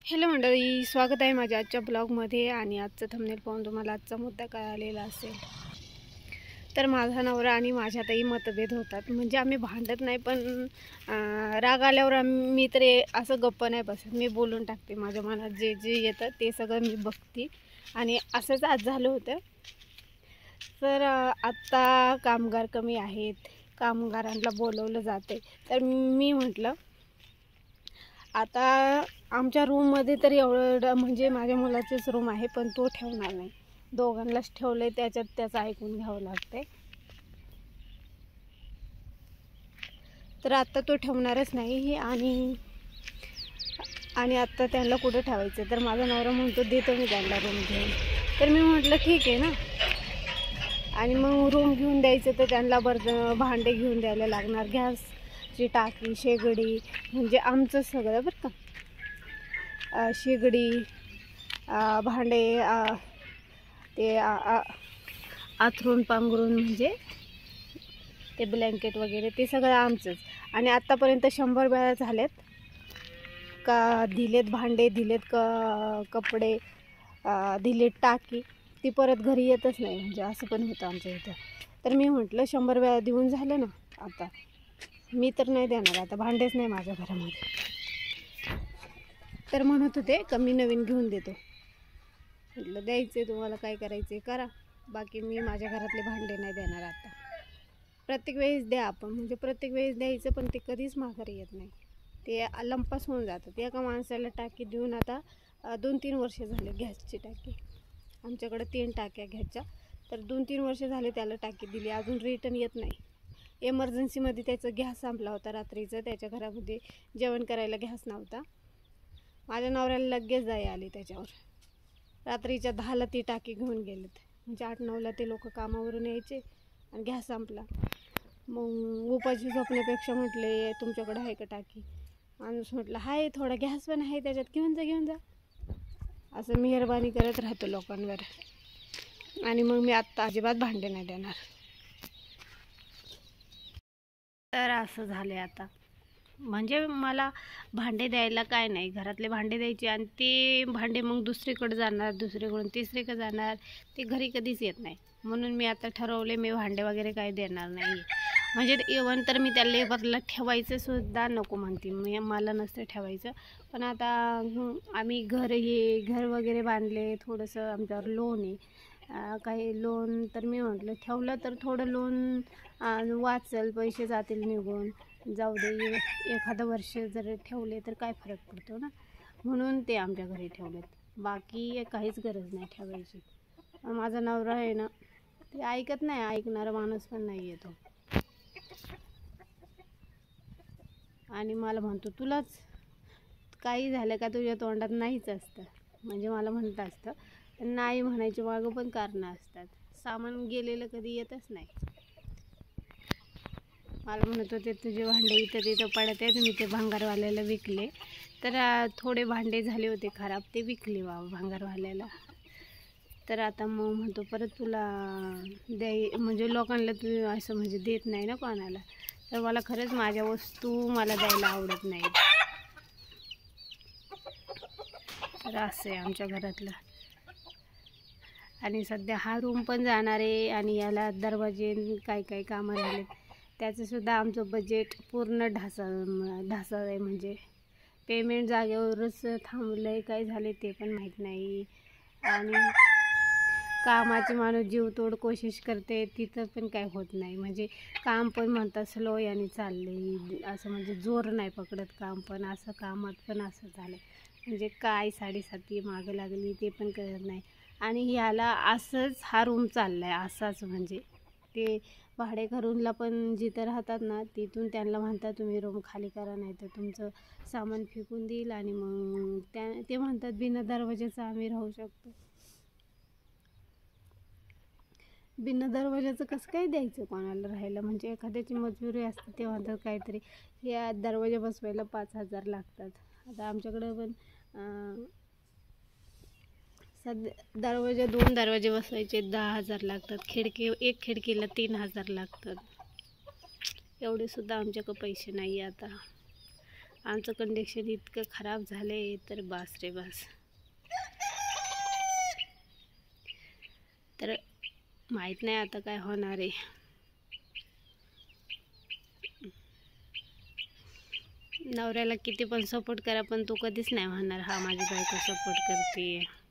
Hello मंडळी, स्वागत आहे माझ्या आजच्या ब्लॉगमध्ये. आणि आजचं थंबनेल पाहून तुम्हाला आजचा मुद्दा कळालेला असेल. तर माझा नवरा आणि माझ्यातही मतभेद होतात. म्हणजे आम्ही भांडत नाही, पण राग आल्यावर मी तर असं गप्प नाही बसत. मी बोलून टाकते. माझ्या मनात जे जे येतं ते सगळं मी बघते. आणि असंच आज झालं होतं. तर आत्ता कामगार कमी आहेत, कामगारांना बोलवलं जाते. तर मी म्हटलं आता आमच्या रूममध्ये तर एवढं म्हणजे माझ्या मुलाचीच रूम आहे, पण तो ठेवणार नाही. दोघांनाच ठेवलं आहे, त्याच्यात त्याचं ऐकून घ्यावं लागतंय. तर आत्ता तो ठेवणारच नाही. आणि आत्ता त्यांना कुठं ठेवायचं. तर माझा नवरा म्हणतो देतो मी त्यांना रूम घेऊन. तर मी म्हटलं ठीक आहे ना. आणि मग रूम घेऊन द्यायचं तर त्यांना भांडे घेऊन द्यायला लागणार, गॅसची टाकी, शेगडी, म्हणजे आमचं सगळं बरं का. शेगडी, भांडे, ते आथरून पांघरून म्हणजे ते ब्लँकेट वगैरे ते सगळं आमचंच. आणि आत्तापर्यंत 100 वेळा झालेत का दिलेत भांडे, दिलेत कपडे, दिलेत टाकी, ती परत घरी येतच नाही. म्हणजे असं पण होतं आमच्या इथं. तर मी म्हटलं 100 वेळा देऊन झालं ना, आता मी तर नाही देणार, आता भांडेच नाही माझ्या घरामध्ये. तर म्हणत होते का मी नवीन घेऊन देतो. म्हटलं द्यायचे तुम्हाला, काय करायचे करा, बाकी मी माझ्या घरातले भांडे नाही देणार आता. प्रत्येक वेळेस द्या आपण, म्हणजे प्रत्येक वेळेस द्यायचं, पण ते कधीच माघारी येत नाही. ते लंपास होऊन जातं. एका माणसाला टाकी देऊन आता 2-3 वर्ष झाले. गॅसची टाकी आमच्याकडे 3 टाक्या घ्यायच्या. तर 2-3 वर्ष झाले त्याला टाकी दिली, अजून रिटर्न येत नाही. एमर्जन्सीमध्ये त्याचा गॅस संपला होता रात्रीचं. त्याच्या घरामध्ये जेवण करायला गॅस नव्हता. माझ्या नवऱ्याला लगेच जाई आली त्याच्यावर. रात्रीच्या 10ला ती टाकी घेऊन गेलेत. म्हणजे 8-9ला ते लोक कामावरून यायचे आणि गॅस संपला. मग उपाशी झोपण्यापेक्षा म्हटले तुमच्याकडे आहे का टाकी. माणूस म्हटलं आहे, थोडा गॅस पण आहे त्याच्यात, घेऊन जा. असं मेहरबानी करत राहतो लोकांवर. आणि मग मी आत्ता अजिबात भांडे नाही देणार. तर असं झाले आता. म्हणजे मला भांडे द्यायला काय नाही, घरातले भांडे द्यायचे आणि ते भांडे मग दुसरीकडे जाणार, दुसरीकडून तिसरीकडे जाणार, ते घरी कधीच येत नाही. म्हणून मी आता ठरवले मी भांडे वगैरे काही देणार नाही. म्हणजे इवन तर मी त्या लेबरला ठेवायचं सुद्धा नको म्हणते. मला नसतं ठेवायचं. पण आता आम्ही घर वगैरे बांधले, थोडंसं आमच्यावर लोन आहे, काही लोन. तर मी म्हटलं ठेवलं तर थोडं लोन वाचेल, पैसे जातील निघून, जाऊ दे, एखादं वर्ष जर ठेवले तर काय फरक पडतो ना. म्हणून ते आमच्या घरी ठेवलेत, बाकी काहीच गरज नाही ठेवायची. माझा नवरा आहे ना, ते ऐकत नाही, ऐकणारा माणूस पण नाही येतो. आणि मला म्हणतो तुलाच काही झालं का तुझ्या तोंडात नाहीच असतं. म्हणजे मला म्हणतं असतं, नाही म्हणायच्या मागं पण कारणं असतात. सामान गेलेलं कधी येतच नाही. मला म्हणत होते तुझे भांडे इथं तिथं पडत आहेत, मी ते भांगारवाल्याला विकले. तर थोडे भांडे झाले होते खराब, ते विकले भांगारवाल्याला. तर आता मग म्हणतो परत तुला म्हणजे लोकांना तू असं म्हणजे देत नाही ना कोणाला. तर मला खरंच माझ्या वस्तू मला द्यायला आवडत नाही. तर असं आहे आमच्या घरातलं. आणि सध्या हा रूम पण जाणार आहे आणि याला दरवाजे काय कामं राहिलेत, त्याचंसुद्धा आमचं बजेट पूर्ण ढासळ आहे. म्हणजे पेमेंट जागेवरच थांबलं आहे, काय झाले ते पण माहीत नाही. आणि कामाची माणूस जीवतोड कोशिश करते, तिथं पण काय होत नाही. म्हणजे काम पण म्हणतात स्लो याने चालले, असं म्हणजे जोर नाही पकडत काम पण. असं कामात पण असं झालं, म्हणजे काय 7.5 मागं लागली ते पण कळत नाही. आणि ह्याला असंच हा रूम चालला आहे असाच. म्हणजे ते भाडेकरूंला पण जिथं राहतात ना, तिथून त्यांना म्हणतात तुम्ही रूम खाली करा, नाही तर तुमचं सामान फेकून देईल. आणि मग ते म्हणतात बिना दरवाजाचं आम्ही राहू शकतो. बिना दरवाजाचं कसं काय द्यायचं कोणाला राहायला. म्हणजे एखाद्याची मजबुरी असते, ते म्हणतात काहीतरी या दरवाजा बसवायला 5,000 लागतात. आता आमच्याकडं पण सध्या 2 दरवाजे बसवायचे 10,000 लागतात. एक खिडकीला 3,000 लागतात. एवढे सुद्धा आमच्याकडे पैसे नाही आता. आमचं कंडिशन इतकं खराब झालं आहे तर बास रे बास. तर माहीत नाही आता काय होणार आहे. नवऱ्याला किती पण सपोर्ट करा पण तो कधीच नाही म्हणणार हा माझी बायको सपोर्ट करते.